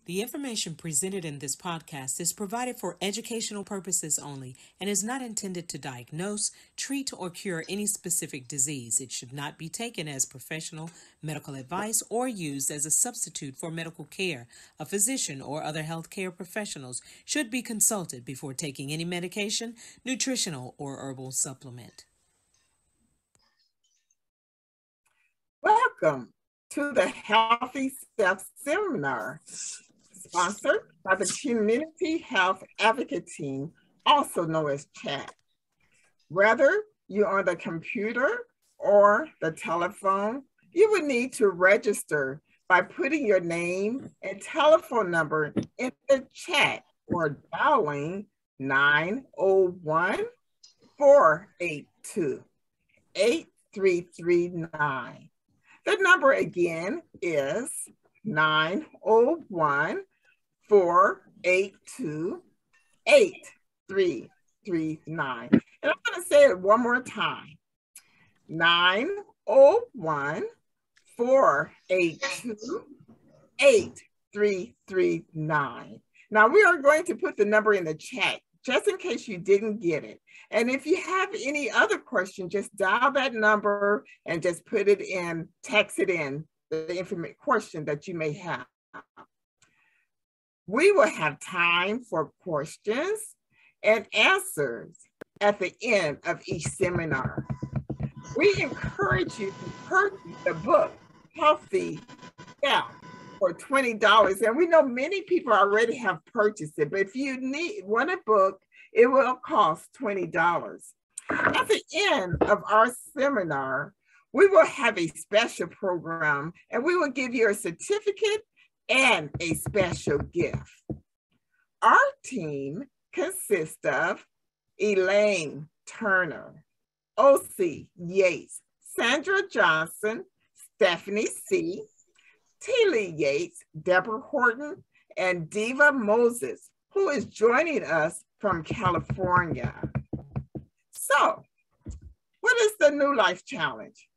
The information presented in this podcast is provided for educational purposes only and is not intended to diagnose, treat, or cure any specific disease. It should not be taken as professional medical advice or used as a substitute for medical care. A physician or other healthcare professionals should be consulted before taking any medication, nutritional, or herbal supplement. Welcome to the Healthy Self Seminar, sponsored by the Community Health Advocate Team, also known as CHAT. Whether you're on the computer or the telephone, you will need to register by putting your name and telephone number in the chat or dialing 901 482 8339. The number again is 901 482 8339. And I'm going to say it one more time. 901 482 8339. Now we are going to put the number in the chat just in case you didn't get it. And if you have any other question, just dial that number and just put it in, text it in, the information question that you may have. We will have time for questions and answers at the end of each seminar. We encourage you to purchase the book, Healthy Self, for $20. And we know many people already have purchased it, but if you want a book, it will cost $20. At the end of our seminar, we will have a special program and we will give you a certificate and a special gift. Our team consists of Elaine Turner, O.C. Yates, Sandra Johnson, Stephanie C., Teely Yates, Deborah Horton, and Diva Moses, who is joining us from California. So, what is the New Life Challenge?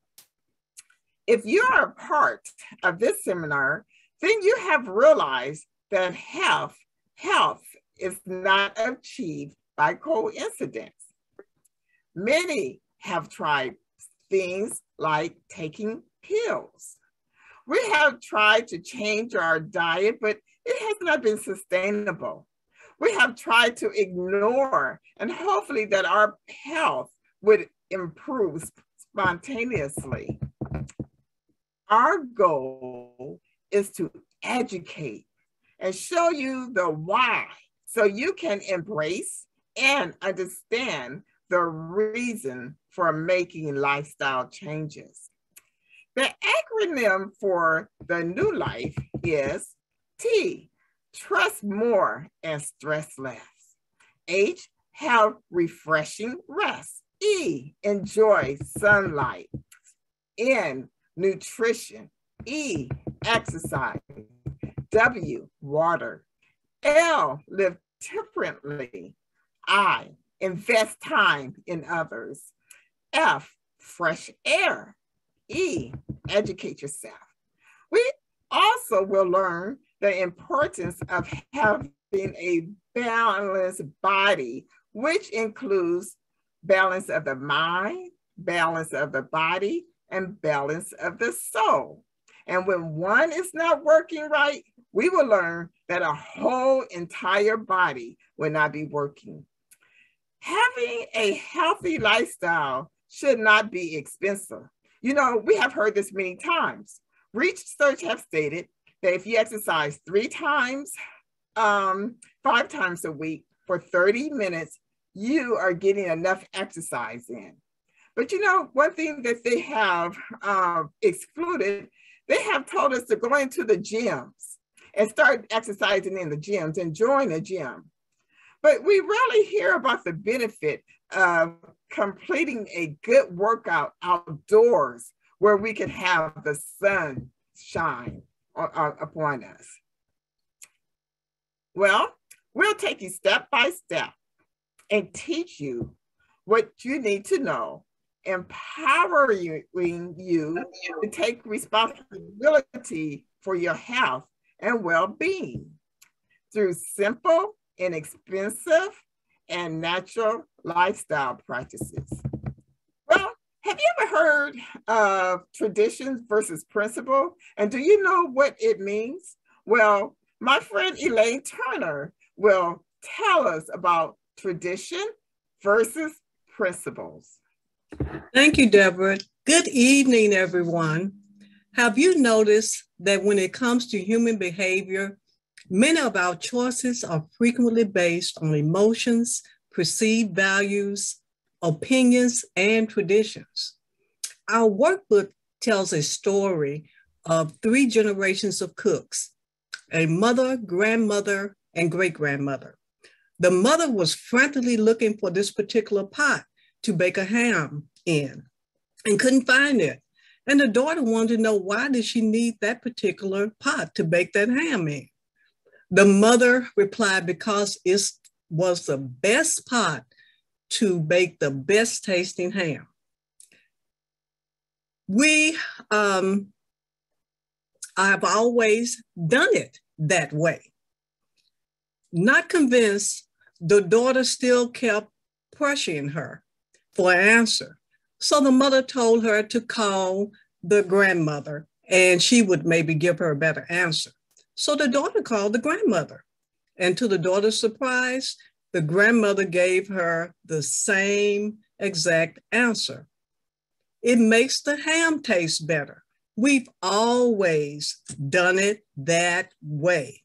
If you are a part of this seminar, then you have realized that health is not achieved by coincidence. Many have tried things like taking pills. We have tried to change our diet, but it has not been sustainable. We have tried to ignore and hopefully that our health would improve spontaneously. Our goal is to educate and show you the why so you can embrace and understand the reason for making lifestyle changes. The acronym for the New Life is T, trust more and stress less. H, have refreshing rest. E, enjoy sunlight. N, nutrition. E, exercise. W, water. L, live temperately. I, invest time in others. F, fresh air. E, educate yourself. We also will learn the importance of having a balanced body, which includes balance of the mind, balance of the body, and balance of the soul. And when one is not working right, we will learn that a whole entire body will not be working. Having a healthy lifestyle should not be expensive. You know, we have heard this many times. Research have stated that if you exercise 5 times a week for 30 minutes, you are getting enough exercise in. But you know, one thing that they have excluded, they have told us to go into the gyms and start exercising in the gyms and join a gym. But we rarely hear about the benefit of completing a good workout outdoors where we can have the sun shine upon us. Well, we'll take you step by step and teach you what you need to know, empowering you to take responsibility for your health and well-being through simple, inexpensive, and natural lifestyle practices. Well, have you ever heard of traditions versus principle? And do you know what it means? Well, my friend Elaine Turner will tell us about tradition versus principles. Thank you, Deborah. Good evening, everyone. Have you noticed that when it comes to human behavior, many of our choices are frequently based on emotions, perceived values, opinions, and traditions? Our workbook tells a story of 3 generations of cooks, a mother, grandmother, and great-grandmother. The mother was frantically looking for this particular pot to bake a ham in and couldn't find it. And the daughter wanted to know, why did she need that particular pot to bake that ham in? The mother replied, because it was the best pot to bake the best tasting ham. We have always done it that way. Not convinced, the daughter still kept pressuring her for an answer. So the mother told her to call the grandmother and she would maybe give her a better answer. So the daughter called the grandmother. And to the daughter's surprise, the grandmother gave her the same exact answer. It makes the ham taste better. We've always done it that way.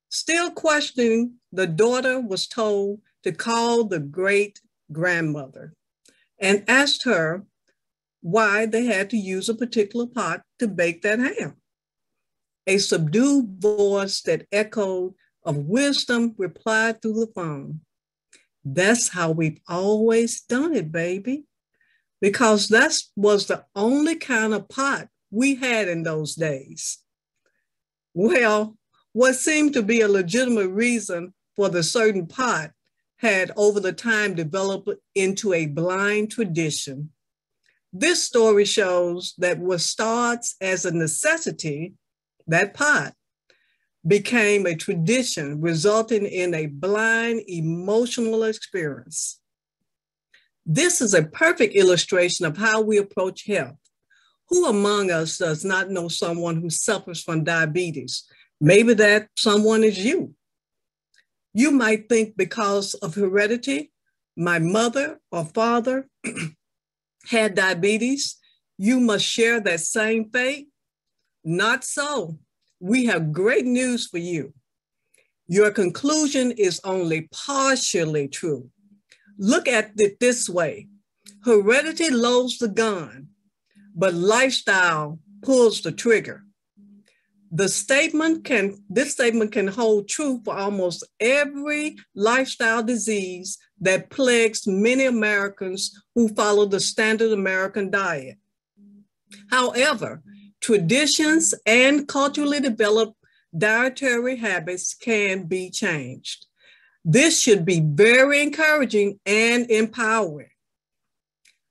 Still questioning, the daughter was told to call the great-grandmother and asked her why they had to use a particular pot to bake that ham. A subdued voice that echoed of wisdom replied through the phone, "That's how we've always done it, baby, because that was the only kind of pot we had in those days." Well, what seemed to be a legitimate reason for the certain pot had over the time developed into a blind tradition. This story shows that what starts as a necessity, that pot, became a tradition, resulting in a blind emotional experience. This is a perfect illustration of how we approach health. Who among us does not know someone who suffers from diabetes? Maybe that someone is you. You might think because of heredity, my mother or father had diabetes, you must share that same fate. Not so. We have great news for you. Your conclusion is only partially true. Look at it this way. Heredity loads the gun, but lifestyle pulls the trigger. This statement can hold true for almost every lifestyle disease that plagues many Americans who follow the standard American diet. However, traditions and culturally developed dietary habits can be changed. This should be very encouraging and empowering.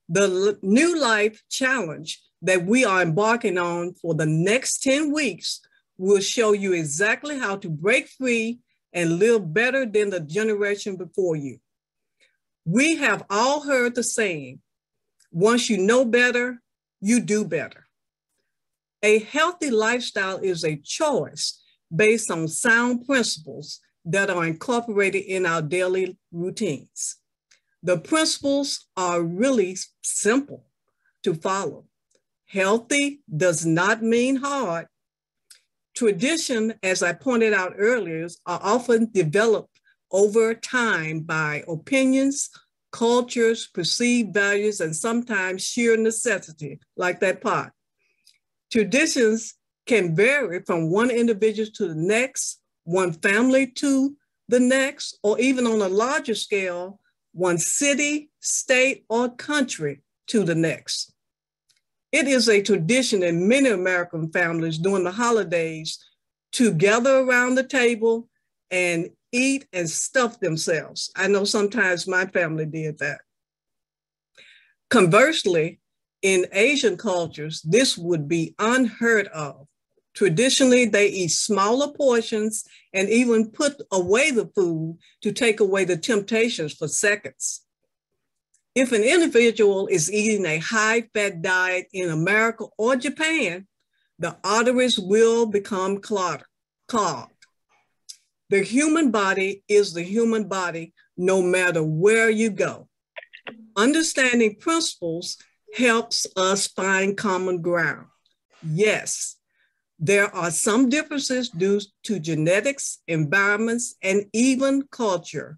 The New Life Challenge that we are embarking on for the next 10 weeks will show you exactly how to break free and live better than the generation before you. We have all heard the saying, once you know better, you do better. A healthy lifestyle is a choice based on sound principles that are incorporated in our daily routines. The principles are really simple to follow. Healthy does not mean hard. Tradition, as I pointed out earlier, are often developed over time by opinions, cultures, perceived values, and sometimes sheer necessity, like that pot. Traditions can vary from one individual to the next, one family to the next, or even on a larger scale, one city, state, or country to the next. It is a tradition in many American families during the holidays to gather around the table and eat and stuff themselves. I know sometimes my family did that. Conversely, in Asian cultures, this would be unheard of. Traditionally, they eat smaller portions and even put away the food to take away the temptations for seconds. If an individual is eating a high-fat diet in America or Japan, the arteries will become clogged. The human body is the human body no matter where you go. Understanding principles helps us find common ground. Yes, there are some differences due to genetics, environments, and even culture.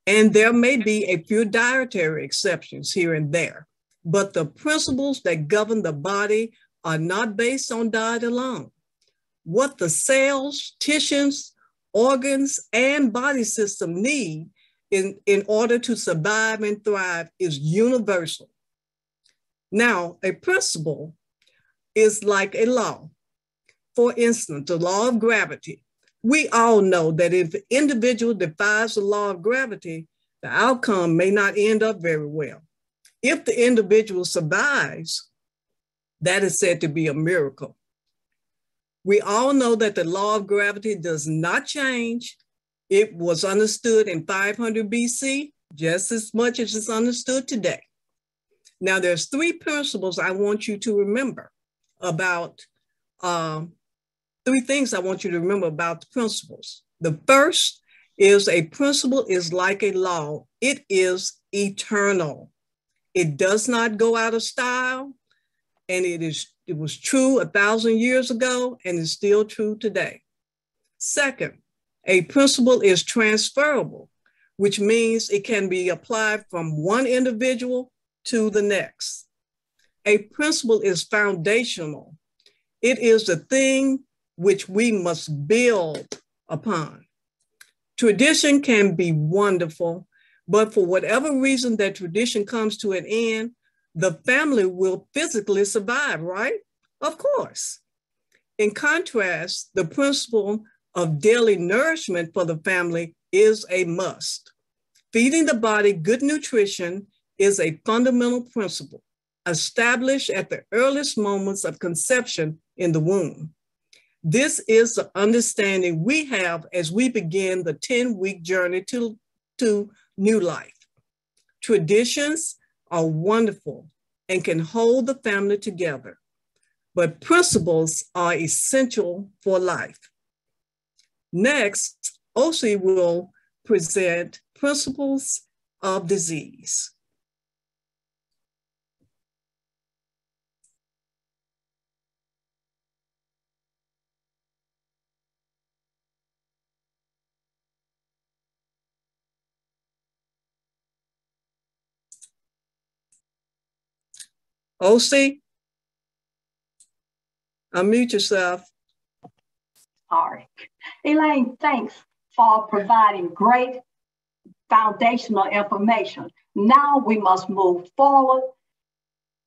And there may be a few dietary exceptions here and there, but the principles that govern the body are not based on diet alone. What the cells, tissues, organs, and body system need in order to survive and thrive is universal. Now, a principle is like a law. For instance, the law of gravity. We all know that if an individual defies the law of gravity, the outcome may not end up very well. If the individual survives, that is said to be a miracle. We all know that the law of gravity does not change. It was understood in 500 BC just as much as it's understood today. Now, there's three principles I want you to remember about, three things I want you to remember about the principles. The first is a principle is like a law. It is eternal. It does not go out of style, and it was true 1,000 years ago and is still true today. Second, a principle is transferable, which means it can be applied from one individual to the next. A principle is foundational. It is the thing which we must build upon. Tradition can be wonderful, but for whatever reason that tradition comes to an end, the family will physically survive, right? Of course. In contrast, the principle of daily nourishment for the family is a must. Feeding the body good nutrition is a fundamental principle established at the earliest moments of conception in the womb. This is the understanding we have as we begin the 10-week journey to new life. Traditions are wonderful and can hold the family together, but principles are essential for life. Next, Osi will present principles of disease. Osi, unmute yourself. All right. Elaine, thanks for providing great foundational information. Now we must move forward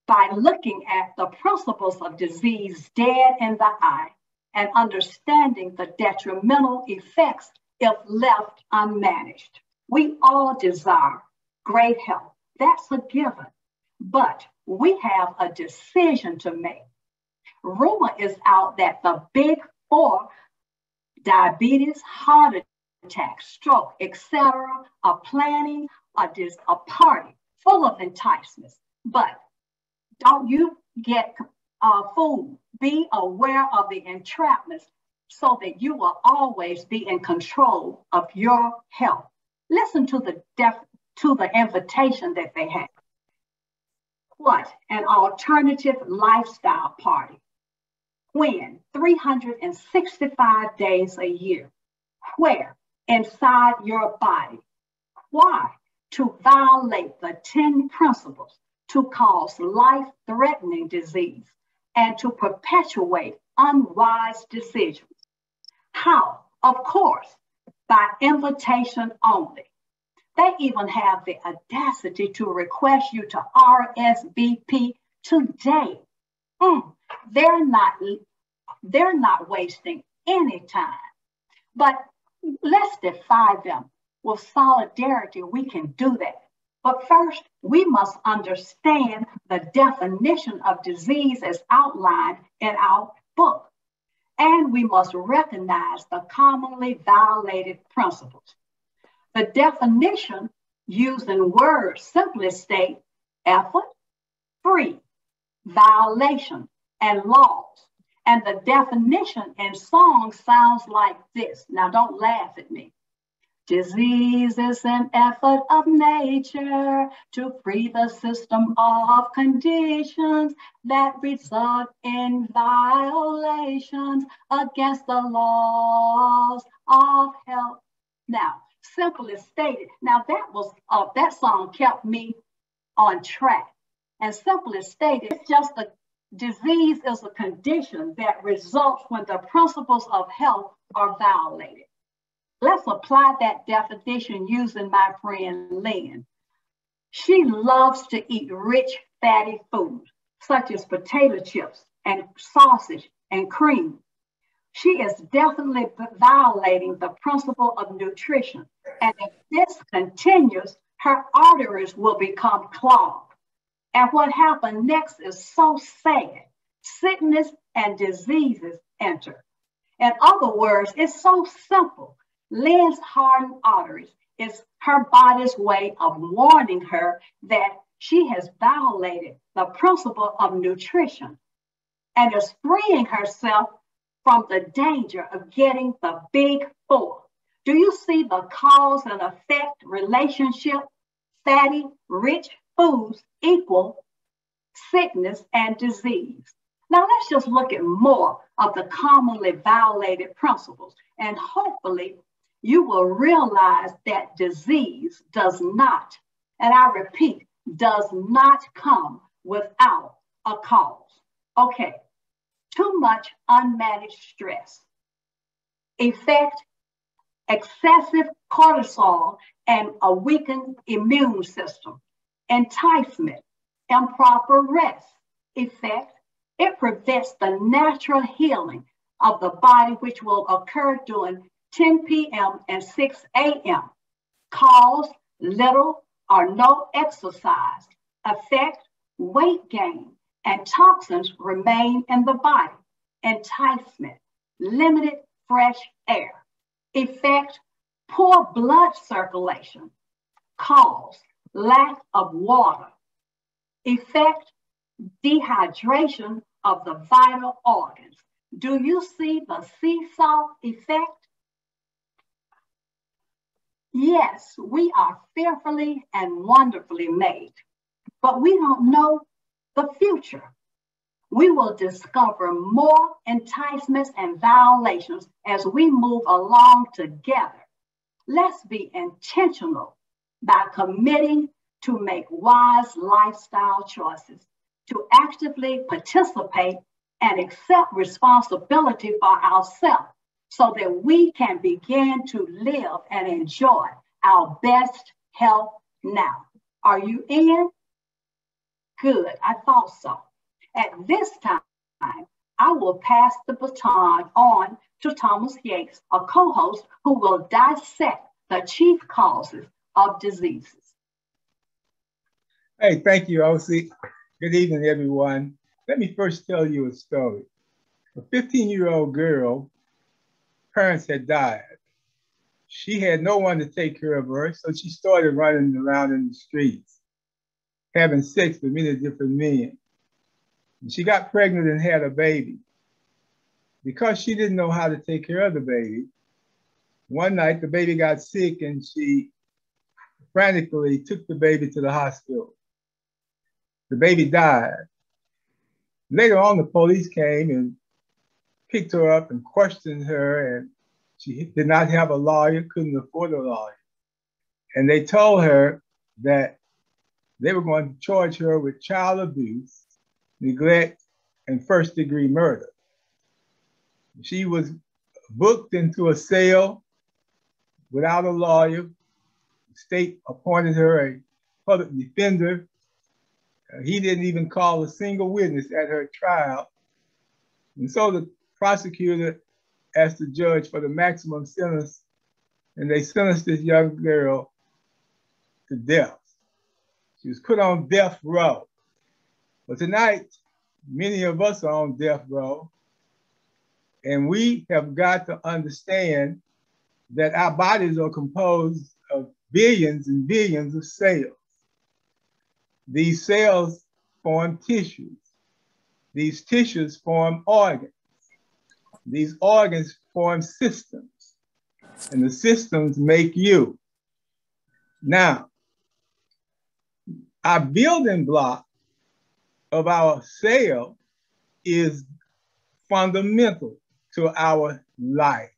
by looking at the principles of disease dead in the eye and understanding the detrimental effects if left unmanaged. We all desire great health. That's a given. But we have a decision to make. Rumor is out that the big four, diabetes, heart attack, stroke, etc., are planning a party full of enticements. But don't you get fooled. Be aware of the entrapments so that you will always be in control of your health. Listen to the invitation that they have. What? An alternative lifestyle party. When? 365 days a year. Where? Inside your body. Why? To violate the 10 principles, to cause life-threatening disease, and to perpetuate unwise decisions. How? Of course, by invitation only. They even have the audacity to request you to RSVP today. They're not wasting any time. But let's defy them. With solidarity, we can do that. But first, we must understand the definition of disease as outlined in our book. and we must recognize the commonly violated principles. The definition used in words simply state effort, free, violation, and laws. And the definition in song sounds like this. Now, don't laugh at me. Disease is an effort of nature to free the system of conditions that result in violations against the laws of health. Now, simply stated, now that song kept me on track. And simply stated, it's just a disease is a condition that results when the principles of health are violated. Let's apply that definition using my friend Lynn. She loves to eat rich, fatty food, such as potato chips and sausage and cream. She is definitely violating the principle of nutrition. And if this continues, her arteries will become clogged. And what happened next is so sad. Sickness and diseases enter. In other words, it's so simple. Lynn's hardened arteries is her body's way of warning her that she has violated the principle of nutrition and is freeing herself from the danger of getting the big four. Do you see the cause and effect relationship? Fatty, rich foods equal sickness and disease. Now let's just look at more of the commonly violated principles, and hopefully you will realize that disease does not, and I repeat, does not come without a cause. Okay, too much unmanaged stress. Effect, excessive cortisol and a weakened immune system. Enticement, improper rest. Effect, it prevents the natural healing of the body, which will occur during 10 p.m. and 6 a.m. Cause little or no exercise. Effect, weight gain and toxins remain in the body. Enticement, limited fresh air. Effect, poor blood circulation. Cause, lack of water. Effect, dehydration of the vital organs. Do you see the seesaw effect? Yes, we are fearfully and wonderfully made, but we don't know the future. We will discover more enticements and violations as we move along together. Let's be intentional by committing to make wise lifestyle choices, to actively participate and accept responsibility for ourselves so that we can begin to live and enjoy our best health now. Are you in? Good, I thought so. At this time, I will pass the baton on to Thomas Yates, a co-host who will dissect the chief causes of diseases. Hey, thank you, OC. Good evening, everyone. Let me first tell you a story. A 15-year-old girl, parents had died. She had no one to take care of her, so she started running around in the streets, having sex with many different men. And she got pregnant and had a baby. Because she didn't know how to take care of the baby, one night the baby got sick and she frantically took the baby to the hospital. The baby died. Later on, the police came and picked her up and questioned her, and she did not have a lawyer, couldn't afford a lawyer. And they told her that they were going to charge her with child abuse, neglect, and first-degree murder. She was booked into a cell without a lawyer. The state appointed her a public defender. He didn't even call a single witness at her trial. And so the prosecutor asked the judge for the maximum sentence, and they sentenced this young girl to death. She was put on death row. But tonight, many of us are on death row, And we have got to understand that our bodies are composed of billions and billions of cells. These cells form tissues. These tissues form organs. These organs form systems. And the systems make you. Now, our building block of our cell is fundamental to our life.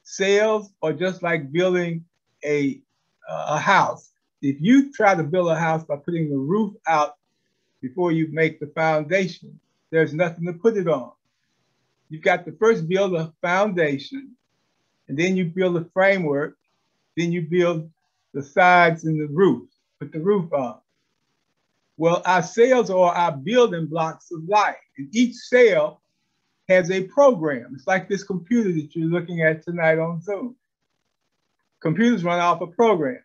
Cells are just like building a house. If you try to build a house by putting the roof out before you make the foundation, there's nothing to put it on. You've got to first build a foundation, and then you build a framework, then you build the sides and the roof, put the roof on. Well, our cells are our building blocks of life, and each cell has a program. It's like this computer that you're looking at tonight on Zoom. Computers run off of programs.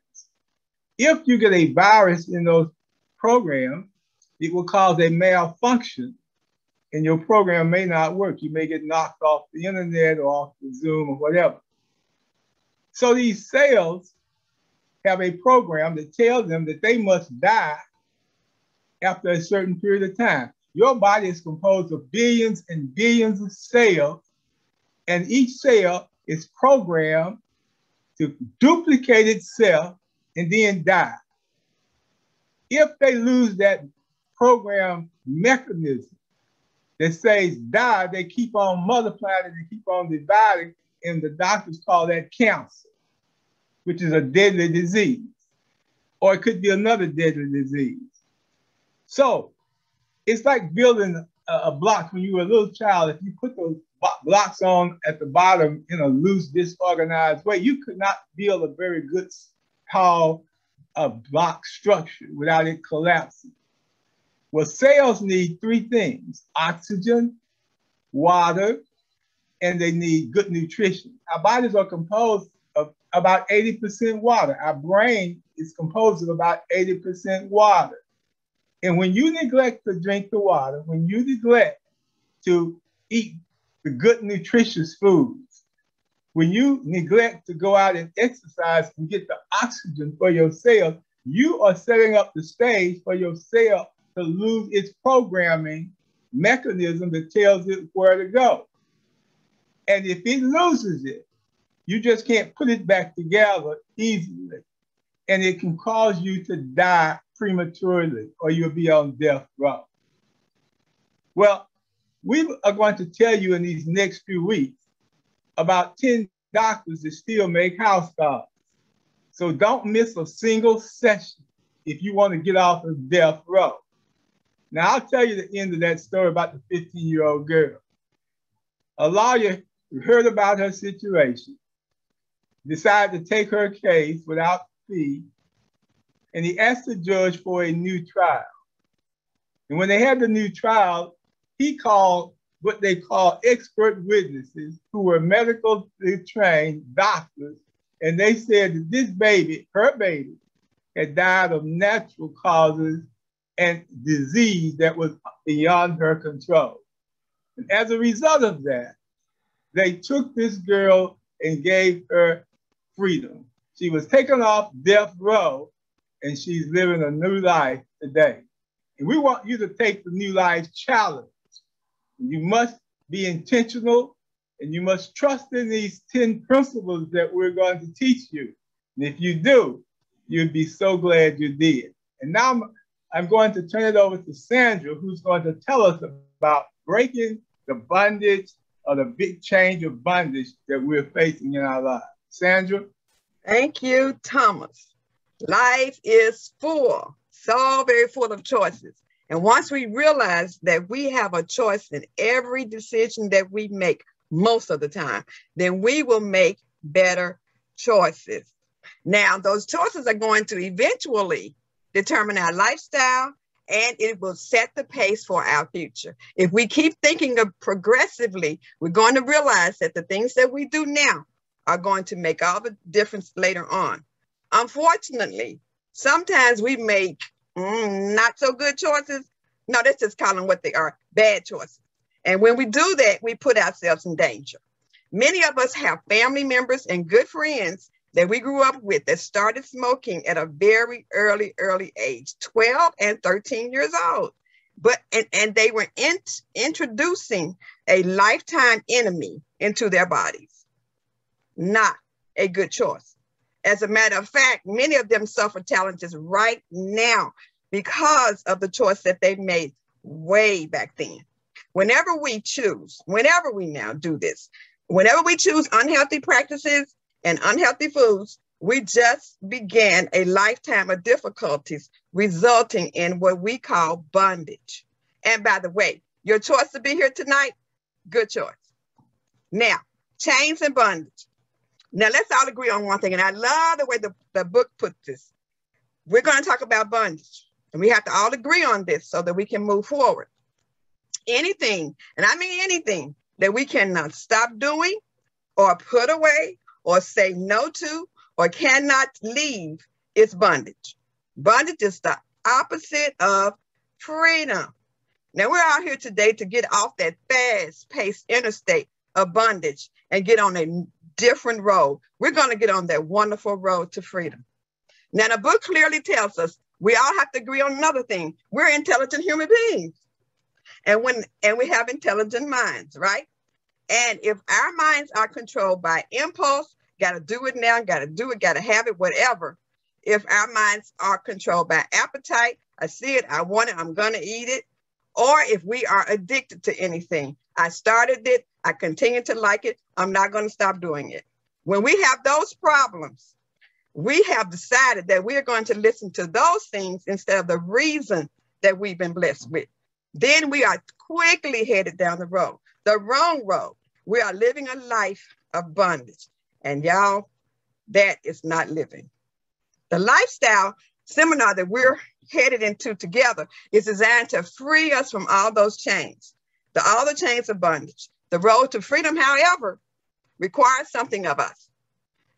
If you get a virus in those programs, it will cause a malfunction and your program may not work. You may get knocked off the internet or off the Zoom or whatever. So these cells have a program that tells them that they must die after a certain period of time. Your body is composed of billions and billions of cells, and each cell is programmed to duplicate itself and then die. If they lose that program mechanism that says die, they keep on multiplying and they keep on dividing, and the doctors call that cancer, which is a deadly disease, or it could be another deadly disease. So it's like building a block when you were a little child. If you put those blocks on at the bottom in a loose, disorganized way, you could not build a very good, tall block structure without it collapsing. Well, cells need three things: oxygen, water, and they need good nutrition. Our bodies are composed of about 80% water. Our brain is composed of about 80% water. And when you neglect to drink the water, when you neglect to eat the good nutritious foods, when you neglect to go out and exercise and get the oxygen for your cells, you are setting up the stage for your cell to lose its programming mechanism that tells it where to go. And if it loses it, you just can't put it back together easily. And it can cause you to die prematurely, or you'll be on death row. Well, we are going to tell you in these next few weeks about 10 doctors that still make house calls. So don't miss a single session if you want to get off of death row. Now, I'll tell you the end of that story about the 15-year-old girl. A lawyer heard about her situation, decided to take her case without fee, and he asked the judge for a new trial. And when they had the new trial, he called what they call expert witnesses who were medically trained doctors, and they said that this baby, her baby, had died of natural causes and disease that was beyond her control. And as a result of that, they took this girl and gave her freedom. She was taken off death row, and she's living a new life today. And we want you to take the New Life Challenge. You must be intentional, and you must trust in these 10 principles that we're going to teach you. And if you do, you'll be so glad you did. And now I'm going to turn it over to Sandra, who's going to tell us about breaking the bondage or the big change of bondage that we're facing in our lives. Sandra? Thank you, Thomas. Life is full, so very full of choices. And once we realize that we have a choice in every decision that we make most of the time, then we will make better choices. Now, those choices are going to eventually determine our lifestyle, and it will set the pace for our future. If we keep thinking of progressively, we're going to realize that the things that we do now are going to make all the difference later on. Unfortunately, sometimes we make not so good choices. No, let's just call them what they are, bad choices. And when we do that, we put ourselves in danger. Many of us have family members and good friends that we grew up with that started smoking at a very early age, 12 and 13 years old. And they were introducing a lifetime enemy into their bodies. Not a good choice. As a matter of fact, many of them suffer challenges right now because of the choice that they made way back then. Whenever we now do this, whenever we choose unhealthy practices and unhealthy foods, we just began a lifetime of difficulties resulting in what we call bondage. And by the way, your choice to be here tonight, good choice. Now, chains and bondage. Now, let's all agree on one thing, and I love the way the book puts this. We're going to talk about bondage, and we have to all agree on this so that we can move forward. Anything, and I mean anything, that we cannot stop doing or put away or say no to or cannot leave is bondage. Bondage is the opposite of freedom. Now, we're out here today to get off that fast-paced interstate of bondage and get on a different road. We're going to get on that wonderful road to freedom. Now, the book clearly tells us we all have to agree on another thing. We're intelligent human beings. And we have intelligent minds, right? And if our minds are controlled by impulse, got to do it now, got to do it, got to have it, whatever. If our minds are controlled by appetite, I see it, I want it, I'm going to eat it. Or if we are addicted to anything, I started it, I continue to like it, I'm not going to stop doing it. When we have those problems, we have decided that we are going to listen to those things instead of the reason that we've been blessed with. Then we are quickly headed down the road, the wrong road. We are living a life of bondage. And y'all, that is not living. The lifestyle seminar that we're headed into together is designed to free us from all those chains, all the chains of bondage. The road to freedom, however, requires something of us.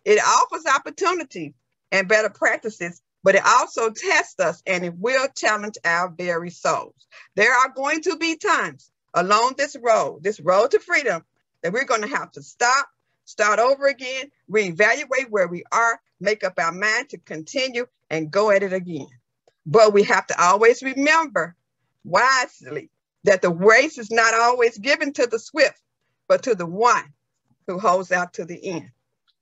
It offers opportunity and better practices, but it also tests us and it will challenge our very souls. There are going to be times along this road to freedom, that we're going to have to start over again, reevaluate where we are, make up our mind to continue and go at it again. But we have to always remember wisely that the race is not always given to the swift, but to the one who holds out to the end.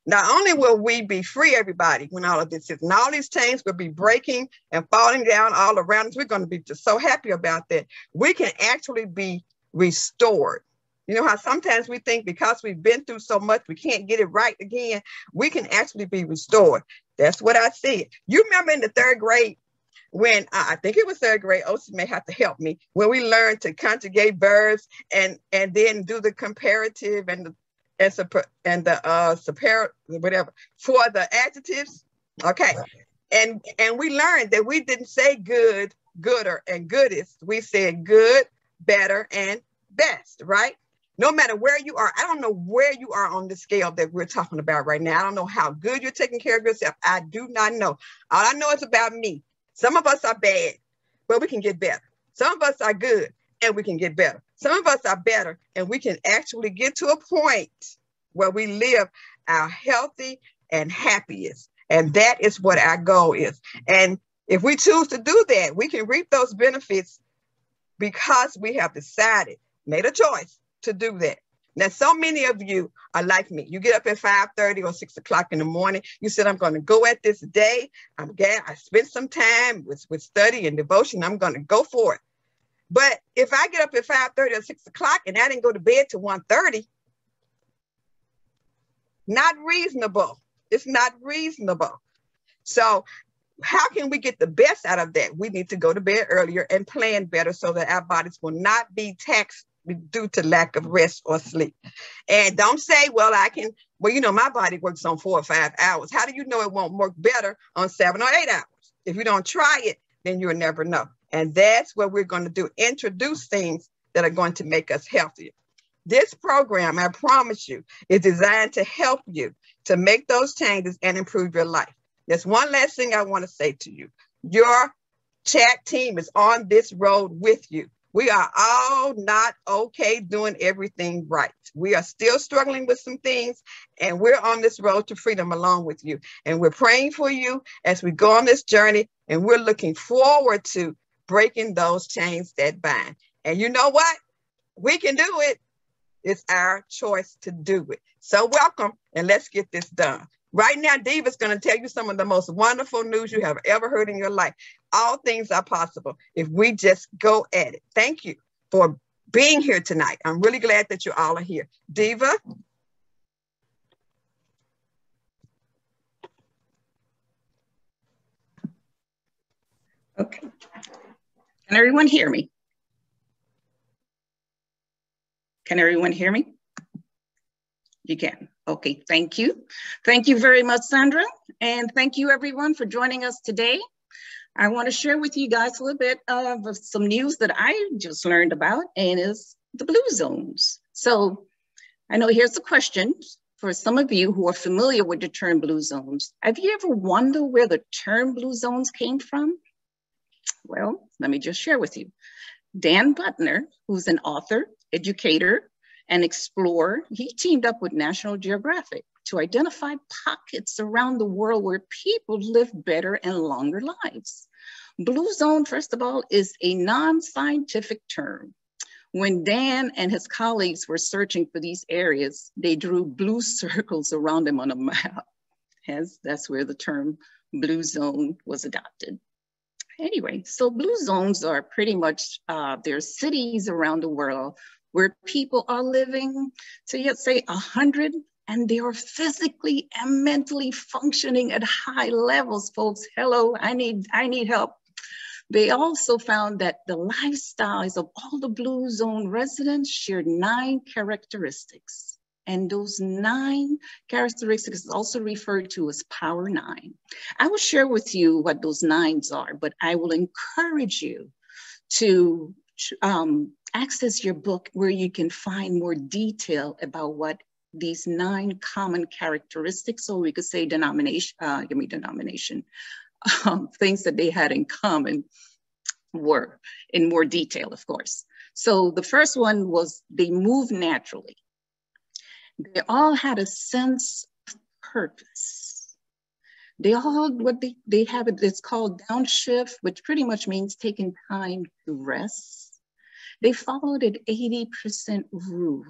Not only will we be free, everybody, when all of this is, and all these chains will be breaking and falling down all around us. We're going to be just so happy about that. We can actually be restored. You know how sometimes we think because we've been through so much, we can't get it right again. We can actually be restored. That's what I see. You remember in the third grade, when I think it was third grade, Osi may have to help me, when we learned to conjugate verbs and then do the comparative and the whatever for the adjectives. Okay. And we learned that we didn't say good, gooder, and goodest. We said good, better, and best, right? No matter where you are, I don't know where you are on the scale that we're talking about right now. I don't know how good you're taking care of yourself. I do not know. All I know is about me. Some of us are bad, but we can get better. Some of us are good and we can get better. Some of us are better and we can actually get to a point where we live our healthy and happiest. And that is what our goal is. And if we choose to do that, we can reap those benefits because we have decided, made a choice to do that. Now, so many of you are like me. You get up at 5:30 or 6 o'clock in the morning. You said, I'm going to go at this day. I spent some time with study and devotion. I'm going to go for it. But if I get up at 5:30 or 6 o'clock and I didn't go to bed till 1:30, not reasonable. It's not reasonable. So how can we get the best out of that? We need to go to bed earlier and plan better so that our bodies will not be taxed due to lack of rest or sleep. And don't say, well, my body works on 4 or 5 hours. How do you know it won't work better on 7 or 8 hours? If you don't try it, then you'll never know. And that's what we're going to do. Introduce things that are going to make us healthier. This program, I promise you, is designed to help you to make those changes and improve your life. There's one last thing I want to say to you. Your chat team is on this road with you. We are all not okay doing everything right. We are still struggling with some things, and we're on this road to freedom along with you. And we're praying for you as we go on this journey, and we're looking forward to breaking those chains that bind. And you know what? We can do it. It's our choice to do it. So welcome, and let's get this done. Right now, Diva's going to tell you some of the most wonderful news you have ever heard in your life. All things are possible if we just go at it. Thank you for being here tonight. I'm really glad that you all are here. Diva? Okay. Can everyone hear me? Can everyone hear me? You can. Okay, thank you. Thank you very much, Sandra. And thank you everyone for joining us today. I want to share with you guys a little bit of some news that I just learned about, and is the blue zones. So I know here's the question for some of you who are familiar with the term blue zones. Have you ever wondered where the term blue zones came from? Well, let me just share with you. Dan Butner, who's an author, educator, and explorer, he teamed up with National Geographic to identify pockets around the world where people live better and longer lives. Blue zone, first of all, is a non-scientific term. When Dan and his colleagues were searching for these areas, they drew blue circles around them on a map. Hence, that's where the term blue zone was adopted. Anyway, so blue zones are pretty much, they're cities around the world where people are living to, let's say, 100, and they are physically and mentally functioning at high levels, folks. Hello, I need help. They also found that the lifestyles of all the blue zone residents shared 9 characteristics. And those 9 characteristics is also referred to as Power 9. I will share with you what those 9s are, but I will encourage you to access your book where you can find more detail about what these 9 common characteristics, or we could say things that they had in common were, in more detail, of course. So the first one was they move naturally. They all had a sense of purpose. They all, they have, it's called downshift, which pretty much means taking time to rest. They followed an 80% rule.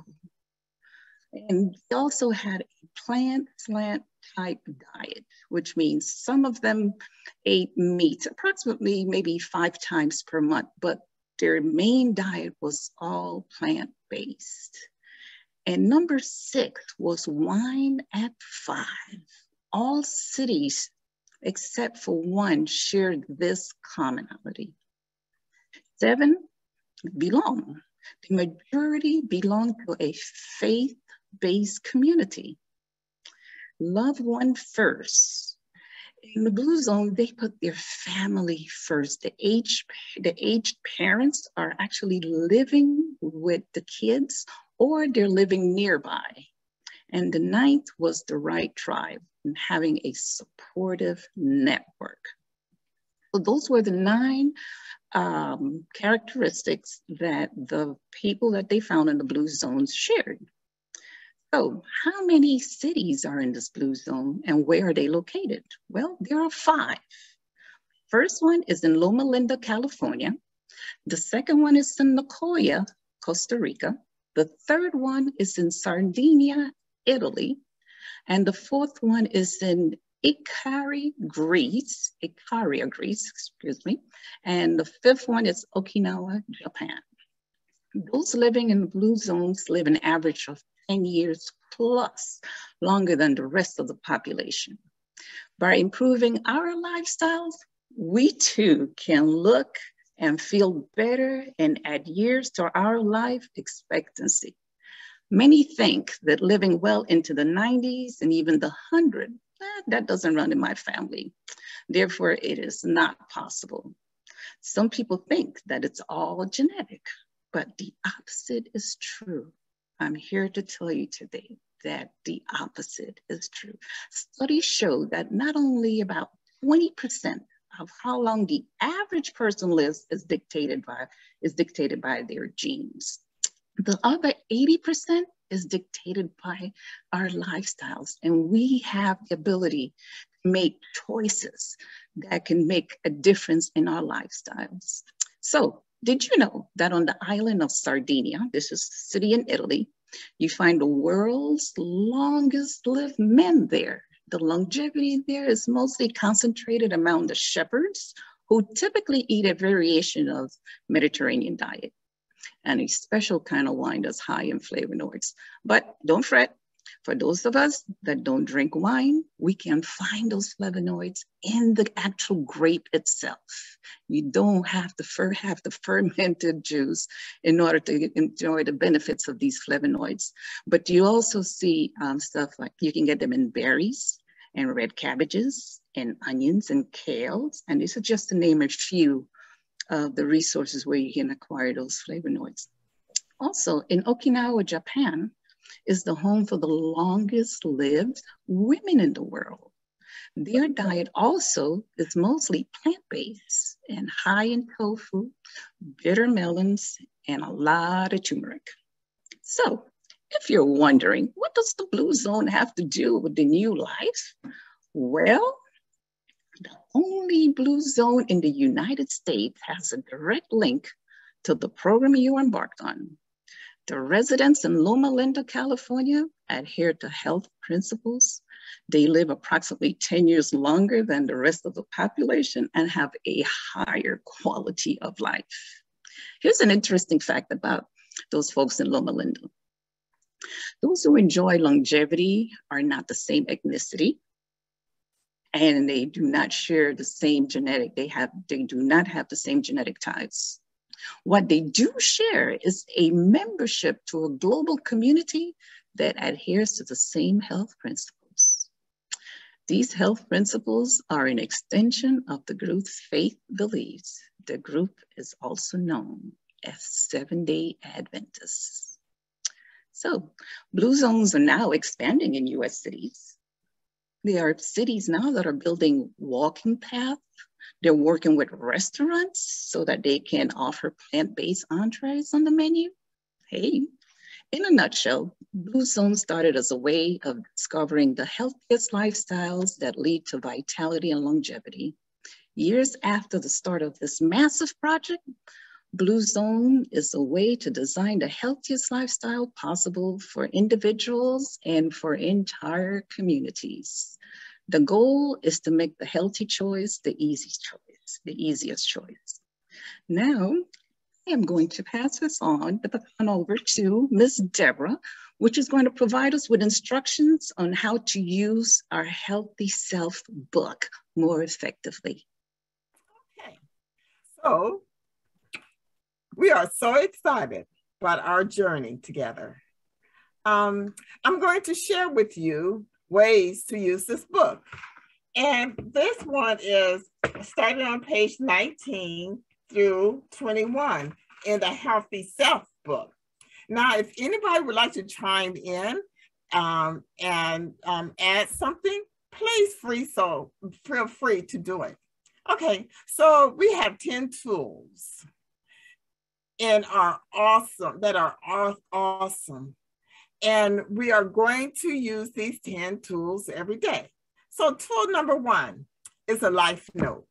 And they also had a plant-slant type diet, which means some of them ate meat, approximately maybe 5 times per month, but their main diet was all plant-based. And number 6 was wine at 5. All cities, except for one, shared this commonality. 7, belong. The majority belong to a faith-based community. Love one first. In the blue zone, they put their family first. The aged parents are actually living with the kids, or they're living nearby. And the 9th was the right tribe, and having a supportive network. So those were the 9 characteristics that the people that they found in the blue zones shared. So how many cities are in this blue zone, and where are they located? Well, there are 5. First one is in Loma Linda, California. The second one is in Nicoya, Costa Rica. The third one is in Sardinia, Italy. And the 4th one is in Ikaria, Greece, excuse me. And the 5th one is Okinawa, Japan. Those living in the blue zones live an average of 10 years plus, longer than the rest of the population. By improving our lifestyles, we too can look and feel better and add years to our life expectancy. Many think that living well into the 90s and even the 100, that doesn't run in my family. Therefore, it is not possible. Some people think that it's all genetic, but the opposite is true. I'm here to tell you today that the opposite is true. Studies show that not only about 20% of how long the average person lives is dictated by their genes. The other 80% is dictated by our lifestyles, and we have the ability to make choices that can make a difference in our lifestyles. So, did you know that on the island of Sardinia, this is a city in Italy, you find the world's longest lived men there? The longevity there is mostly concentrated among the shepherds, who typically eat a variation of Mediterranean diet and a special kind of wine that's high in flavonoids. But don't fret, for those of us that don't drink wine, we can find those flavonoids in the actual grape itself. You don't have to have the fermented juice in order to enjoy the benefits of these flavonoids. But you also see stuff like you can get them in berries and red cabbages and onions and kales. And these are just to name a few of the resources where you can acquire those flavonoids. Also, in Okinawa, Japan, is the home for the longest lived women in the world. Their diet also is mostly plant-based and high in tofu, bitter melons, and a lot of turmeric. So, if you're wondering, what does the blue zone have to do with the new life? Well, the only blue zone in the United States has a direct link to the program you embarked on. The residents in Loma Linda, California adhere to health principles. They live approximately 10 years longer than the rest of the population and have a higher quality of life. Here's an interesting fact about those folks in Loma Linda. Those who enjoy longevity are not the same ethnicity, and they do not share the same genetic, they do not have the same genetic ties. What they do share is a membership to a global community that adheres to the same health principles. These health principles are an extension of the group's faith beliefs. The group is also known as Seventh-day Adventists. So, blue zones are now expanding in US cities. There are cities now that are building walking paths. They're working with restaurants so that they can offer plant-based entrees on the menu. Hey, in a nutshell, Blue Zone started as a way of discovering the healthiest lifestyles that lead to vitality and longevity. Years after the start of this massive project, Blue Zone is a way to design the healthiest lifestyle possible for individuals and for entire communities. The goal is to make the healthy choice the easiest choice. Now, I am going to pass the baton over to Ms. Deborah, which is going to provide us with instructions on how to use our Healthy Self book more effectively. Okay, so we are so excited about our journey together. I'm going to share with you ways to use this book. And this one is starting on page 19 through 21 in the Healthy Self book. Now, if anybody would like to chime in and add something, please feel free to do it. Okay, so we have 10 tools that are awesome. And we are going to use these 10 tools every day. So tool number 1 is a life note.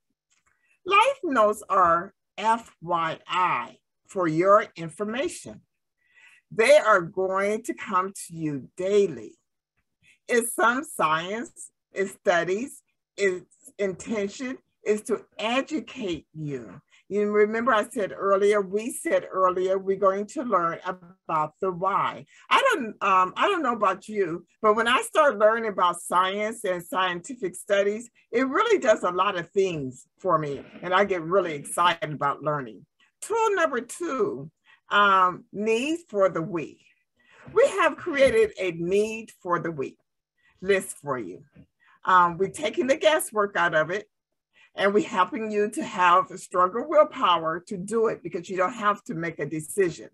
Life notes are FYI for your information. They are going to come to you daily. It's some science, it's studies, its intention is to educate you. You remember we said earlier, we're going to learn about the why. I don't know about you, but when I start learning about science and scientific studies, it really does a lot of things for me. And I get really excited about learning. Tool number 2, needs for the week. We have created a need for the week list for you. We're taking the guesswork out of it. And we're helping you to have a stronger willpower to do it because you don't have to make a decision.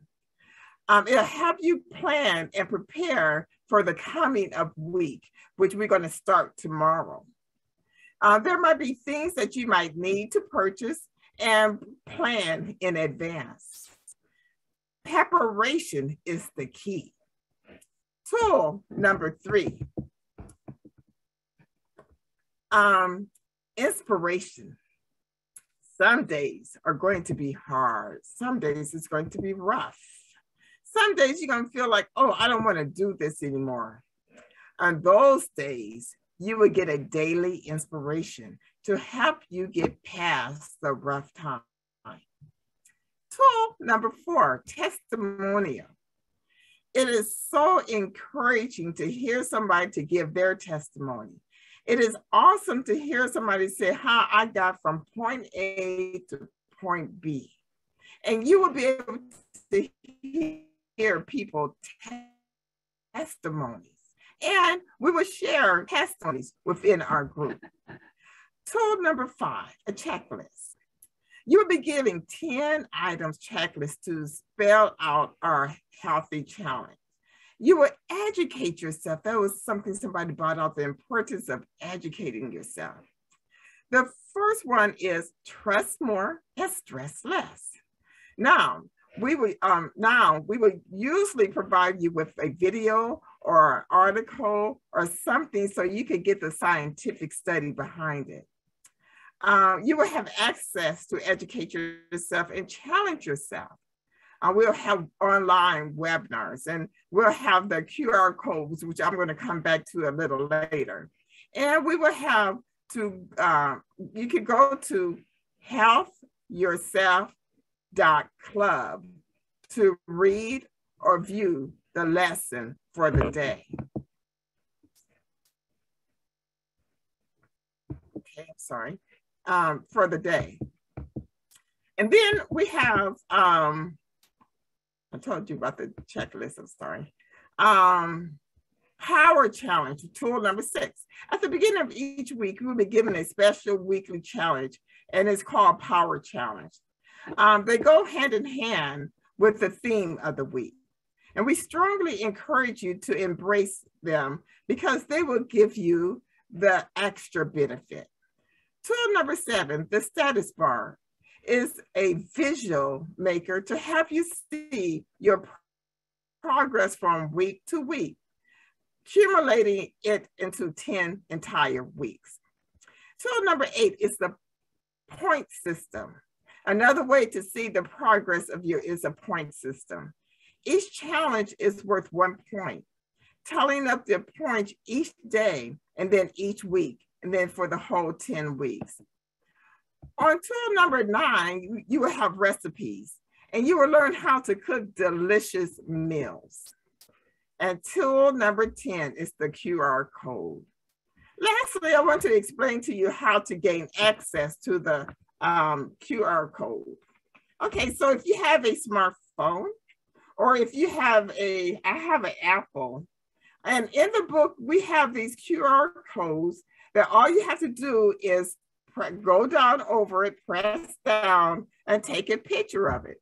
It'll help you plan and prepare for the coming of week, which we're going to start tomorrow. There might be things that you might need to purchase and plan in advance. Preparation is the key. Tool number 3, inspiration. Some days are going to be hard. Some days it's going to be rough. Some days you're going to feel like, oh, I don't want to do this anymore. On those days, you will get a daily inspiration to help you get past the rough time. Tool number 4, testimonial. It is so encouraging to hear somebody to give their testimony. It is awesome to hear somebody say how I got from point A to point B. And you will be able to hear people testimonies. And we will share testimonies within our group. Tool number 5, a checklist. You will be given 10 items checklist to spell out our healthy challenge. You will educate yourself. That was something somebody brought out, the importance of educating yourself. The first one is trust more and stress less. Now, we will usually provide you with a video or an article or something so you can get the scientific study behind it. You will have access to educate yourself and challenge yourself. We'll have online webinars, and we'll have the QR codes, which I'm going to come back to a little later. And we will have to, you can go to healthyourself.club to read or view the lesson for the day. Okay, I'm sorry. For the day. And then we have, I told you about the checklist, I'm sorry. Power challenge, tool number 6. At the beginning of each week, we'll be given a special weekly challenge, and it's called Power Challenge. They go hand in hand with the theme of the week. And we strongly encourage you to embrace them because they will give you the extra benefit. Tool number 7, the status bar, is a visual maker to help you see your progress from week to week, accumulating it into 10 entire weeks. Tool number 8 is the point system. Another way to see the progress of you is a point system. Each challenge is worth 1 point, tallying up the points each day and then each week, and then for the whole 10 weeks. On tool number 9, you will have recipes, and you will learn how to cook delicious meals. And tool number 10 is the QR code. Lastly, I want to explain to you how to gain access to the QR code. Okay, so if you have a smartphone, or if you have I have an Apple, and in the book, we have these QR codes that all you have to do is go down over it, press down, and take a picture of it.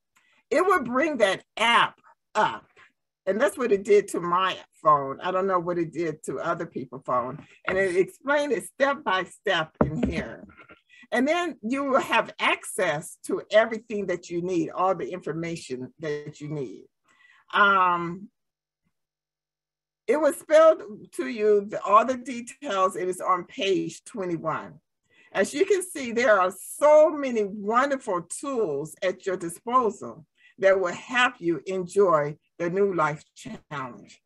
It will bring that app up. And that's what it did to my phone. I don't know what it did to other people's phone. And it explained it step by step in here. And then you will have access to everything that you need, all the information that you need. It was spelled to you, all the details. It is on page 21. As you can see, there are so many wonderful tools at your disposal that will help you enjoy the New Life Challenge.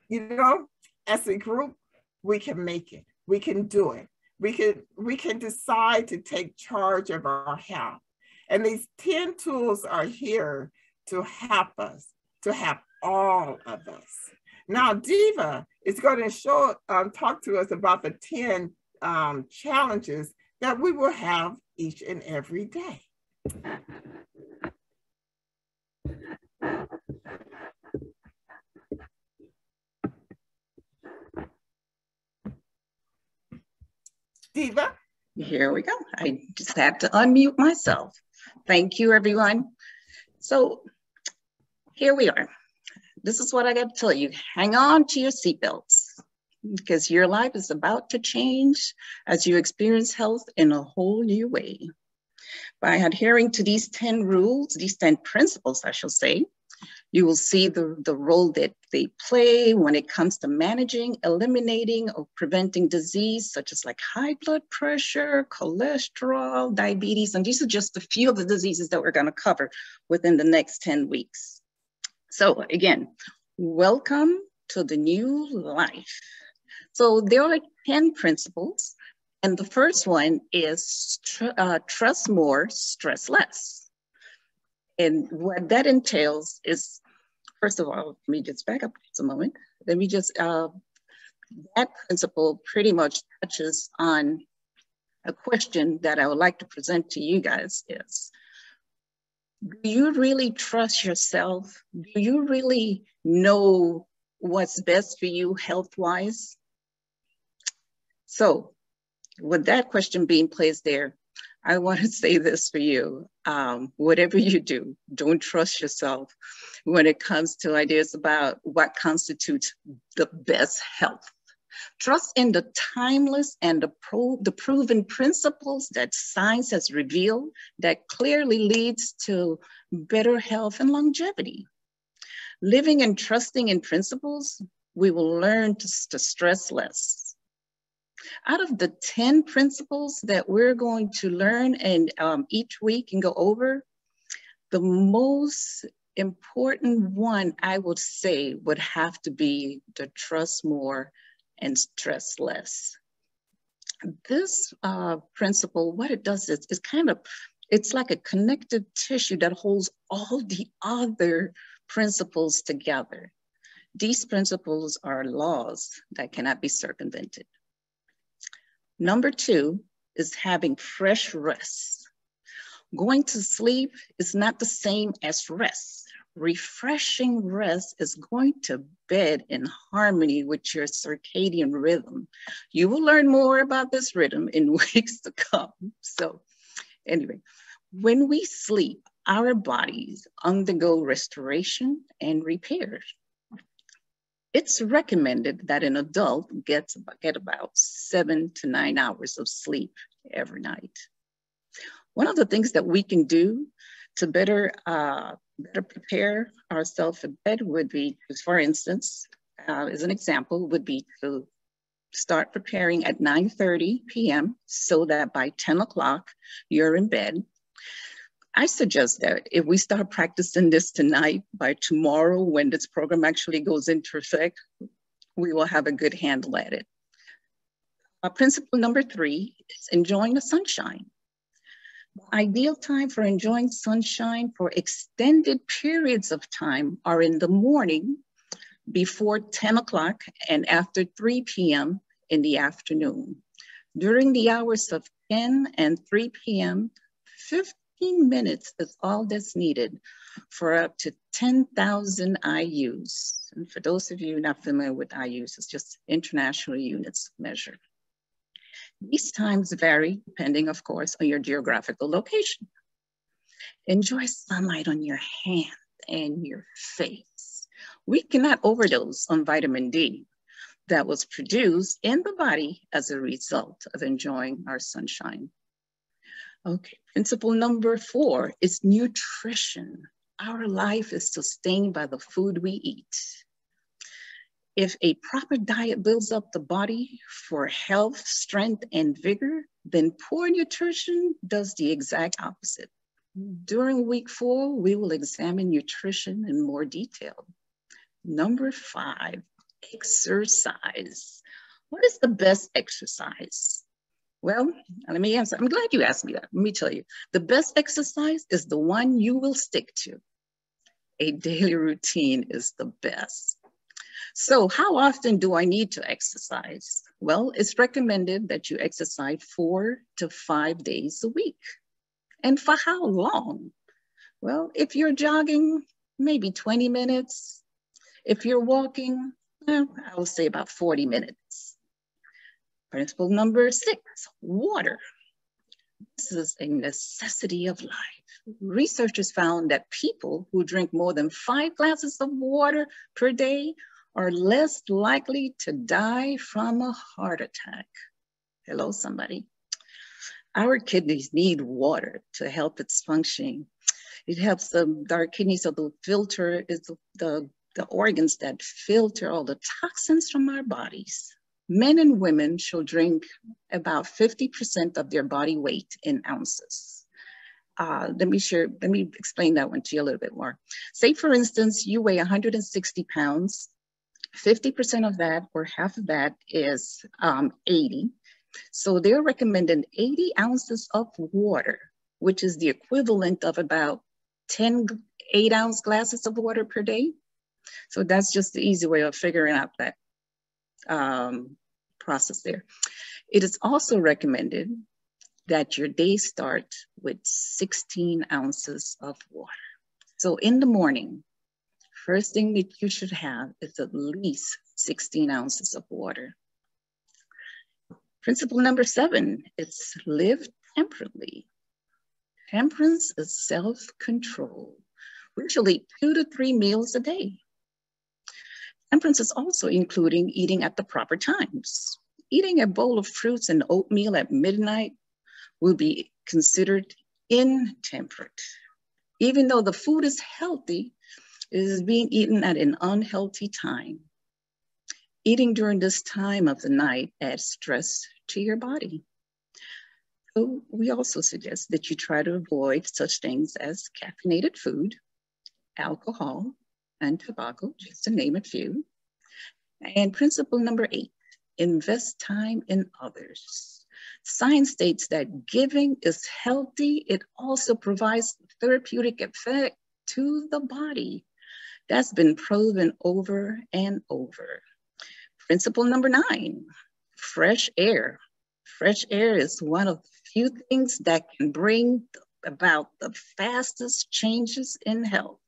You know, as a group, we can make it. We can do it. We can decide to take charge of our health. And these 10 tools are here to help us, to help all of us. Now, Diva is going to talk to us about the 10 challenges that we will have each and every day. Diva? Here we go. I just had to unmute myself. Thank you, everyone. So here we are. This is what I got to tell you. Hang on to your seatbelts. because your life is about to change as you experience health in a whole new way. By adhering to these 10 rules, these 10 principles, I shall say, you will see the role that they play when it comes to managing, eliminating, or preventing disease, such as like high blood pressure, cholesterol, diabetes, and these are just a few of the diseases that we're going to cover within the next 10 weeks. So again, welcome to the new life. So there are 10 principles, and the first one is trust more, stress less. And what that entails is, first of all, let me just back up just a moment. Let me just, that principle pretty much touches on a question that I would like to present to you guys is, do you really trust yourself? Do you really know what's best for you health-wise? So with that question being placed there, I want to say this for you. Whatever you do, don't trust yourself when it comes to ideas about what constitutes the best health. Trust in the timeless and the proven principles that science has revealed that clearly leads to better health and longevity. Living and trusting in principles, we will learn to stress less. Out of the 10 principles that we're going to learn and each week and go over, the most important one I would say would have to be the trust more and stress less. This principle, what it does is it's like a connective tissue that holds all the other principles together. These principles are laws that cannot be circumvented. Number 2 is having fresh rest. Going to sleep is not the same as rest. Refreshing rest is going to bed in harmony with your circadian rhythm. You will learn more about this rhythm in weeks to come. So anyway, when we sleep, our bodies undergo restoration and repair. It's recommended that an adult get about 7 to 9 hours of sleep every night. One of the things that we can do to better prepare ourselves for bed would be, for instance, as an example, would be to start preparing at 9:30 p.m. so that by 10 o'clock, you're in bed. I suggest that if we start practicing this tonight, by tomorrow, when this program actually goes into effect, we will have a good handle at it. Principle number 3 is enjoying the sunshine. The ideal time for enjoying sunshine for extended periods of time are in the morning before 10 o'clock and after 3 p.m. in the afternoon. During the hours of 10 and 3 p.m., 15 minutes is all that's needed for up to 10,000 IUs. And for those of you not familiar with IUs, it's just international units measured. These times vary depending, of course, on your geographical location. Enjoy sunlight on your hand and your face. We cannot overdose on vitamin D that was produced in the body as a result of enjoying our sunshine. Okay, principle number 4 is nutrition. Our life is sustained by the food we eat. If a proper diet builds up the body for health, strength, and vigor, then poor nutrition does the exact opposite. During week 4, we will examine nutrition in more detail. Number 5, exercise. What is the best exercise? Well, let me answer. I'm glad you asked me that. Let me tell you. The best exercise is the one you will stick to. A daily routine is the best. So how often do I need to exercise? Well, it's recommended that you exercise 4 to 5 days a week. And for how long? Well, if you're jogging, maybe 20 minutes. If you're walking, I would say about 40 minutes. Principle number 6, water. This is a necessity of life. Researchers found that people who drink more than 5 glasses of water per day are less likely to die from a heart attack. Hello, somebody. Our kidneys need water to help its functioning. It helps our kidneys, so the filter is the organs that filter all the toxins from our bodies. Men and women should drink about 50% of their body weight in ounces. Let me explain that one to you a little bit more. Say, for instance, you weigh 160 pounds. 50% of that, or half of that, is 80. So they're recommending 80 ounces of water, which is the equivalent of about 10 8-ounce glasses of water per day. So that's just the easy way of figuring out that process there. It is also recommended that your day start with 16 ounces of water. So in the morning, first thing that you should have is at least 16 ounces of water. Principle number 7 is live temperately. Temperance is self-control. We should eat 2 to 3 meals a day. Temperance is also including eating at the proper times. Eating a bowl of fruits and oatmeal at midnight will be considered intemperate. Even though the food is healthy, it is being eaten at an unhealthy time. Eating during this time of the night adds stress to your body. So we also suggest that you try to avoid such things as caffeinated food, alcohol, and tobacco, just to name a few. And principle number 8, invest time in others. Science states that giving is healthy. It also provides therapeutic effect to the body. That's been proven over and over. Principle number 9, fresh air. Fresh air is one of the few things that can bring about the fastest changes in health.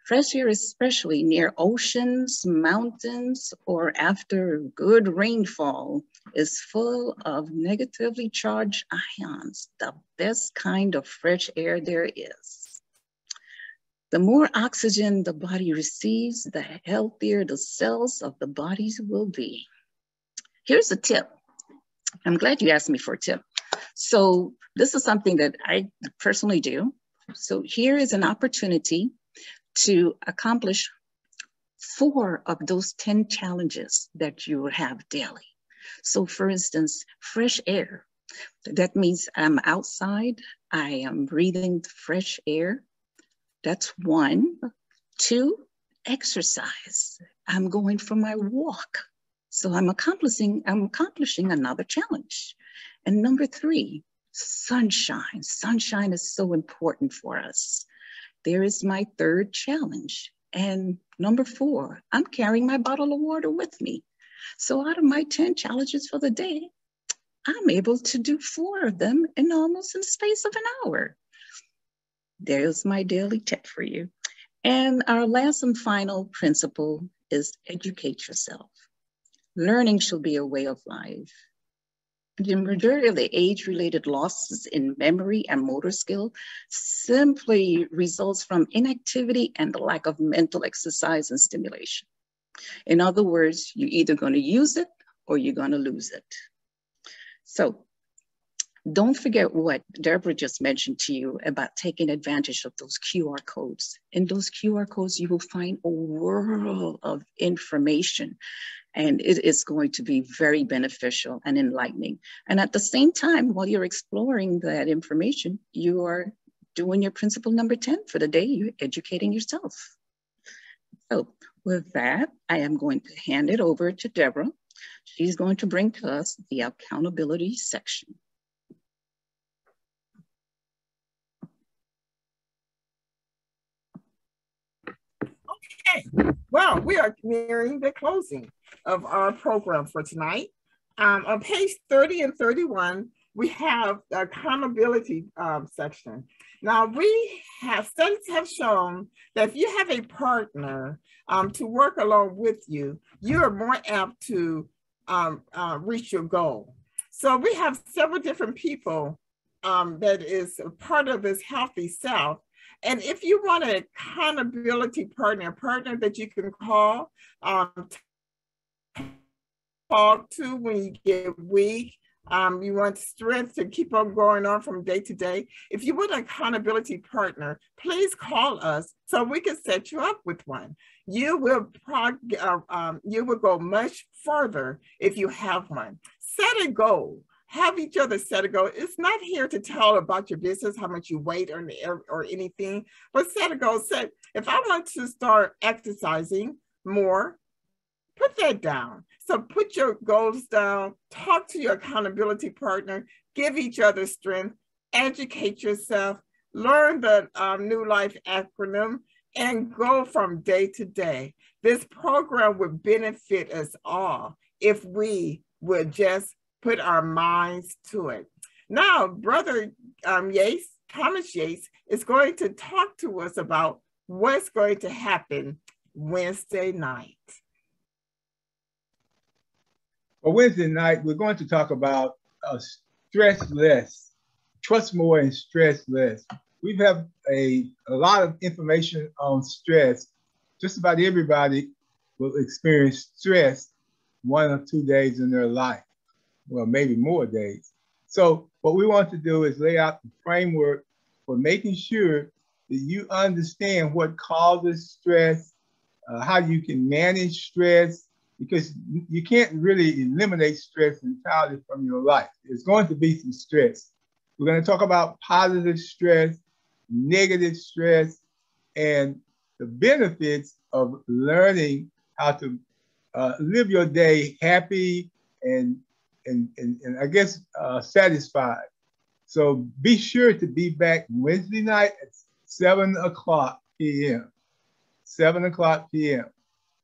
Fresh air, especially near oceans, mountains, or after good rainfall, is full of negatively charged ions, the best kind of fresh air there is. The more oxygen the body receives, the healthier the cells of the bodies will be. Here's a tip. I'm glad you asked me for a tip. So this is something that I personally do. So here is an opportunity to accomplish 4 of those 10 challenges that you will have daily. So for instance, fresh air. That means I'm outside, I am breathing fresh air. That's 1. 2, exercise. I'm going for my walk. So I'm accomplishing another challenge. And number 3, sunshine. Sunshine is so important for us. There is my 3rd challenge. And number 4, I'm carrying my bottle of water with me. So out of my 10 challenges for the day, I'm able to do 4 of them in almost in the space of an hour. There's my daily tip for you. And our last and final principle is educate yourself. Learning should be a way of life. The majority of the age-related losses in memory and motor skill simply results from inactivity and the lack of mental exercise and stimulation. In other words, you're either going to use it or you're going to lose it. So don't forget what Deborah just mentioned to you about taking advantage of those QR codes. In those QR codes, you will find a world of information, and it is going to be very beneficial and enlightening. And at the same time, while you're exploring that information, you are doing your principle number 10 for the day. You're educating yourself. So with that, I am going to hand it over to Deborah. She's going to bring to us the accountability section. Okay, well, we are nearing the closing of our program for tonight. On page 30 and 31, we have the accountability section. Now, studies have shown that if you have a partner to work along with you, you are more apt to reach your goal. So we have several different people that is a part of this Healthy Self. And if you want an accountability partner, a partner that you can call, talk to when you get weak, you want strength to keep on going on from day to day. If you want an accountability partner, please call us so we can set you up with one. You will go much further if you have one. Set a goal. Have each other set a goal. It's not here to tell about your business, how much you weigh or anything, but set a goal. Set, if I want to start exercising more, put that down. So put your goals down, talk to your accountability partner, give each other strength, educate yourself, learn the New Life acronym, and go from day to day. This program would benefit us all if we would just put our minds to it. Now, Brother Yates, Thomas Yates, is going to talk to us about what's going to happen Wednesday night. Well, Wednesday night, we're going to talk about stress less, trust more and stress less. We have a lot of information on stress. Just about everybody will experience stress 1 or 2 days in their life, well, maybe more days. So what we want to do is lay out the framework for making sure that you understand what causes stress, how you can manage stress, because you can't really eliminate stress entirely from your life. There's going to be some stress. We're going to talk about positive stress, negative stress, and the benefits of learning how to live your day happy and I guess satisfied. So be sure to be back Wednesday night at 7 o'clock p.m. 7 o'clock p.m.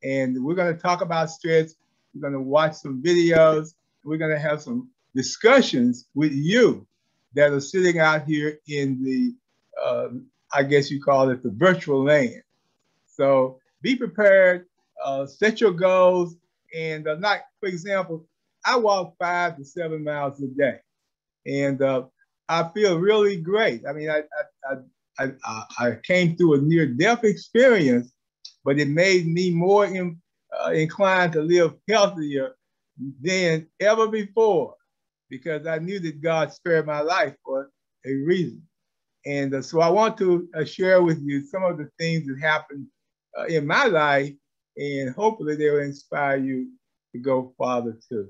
And we're going to talk about stress. We're going to watch some videos. We're going to have some discussions with you that are sitting out here in the, I guess you call it the virtual land. So be prepared, set your goals, and not, for example, I walk 5 to 7 miles a day, and I feel really great. I mean, I came through a near-death experience, but it made me more inclined to live healthier than ever before, because I knew that God spared my life for a reason. And so I want to share with you some of the things that happened in my life, and hopefully they will inspire you to go farther too.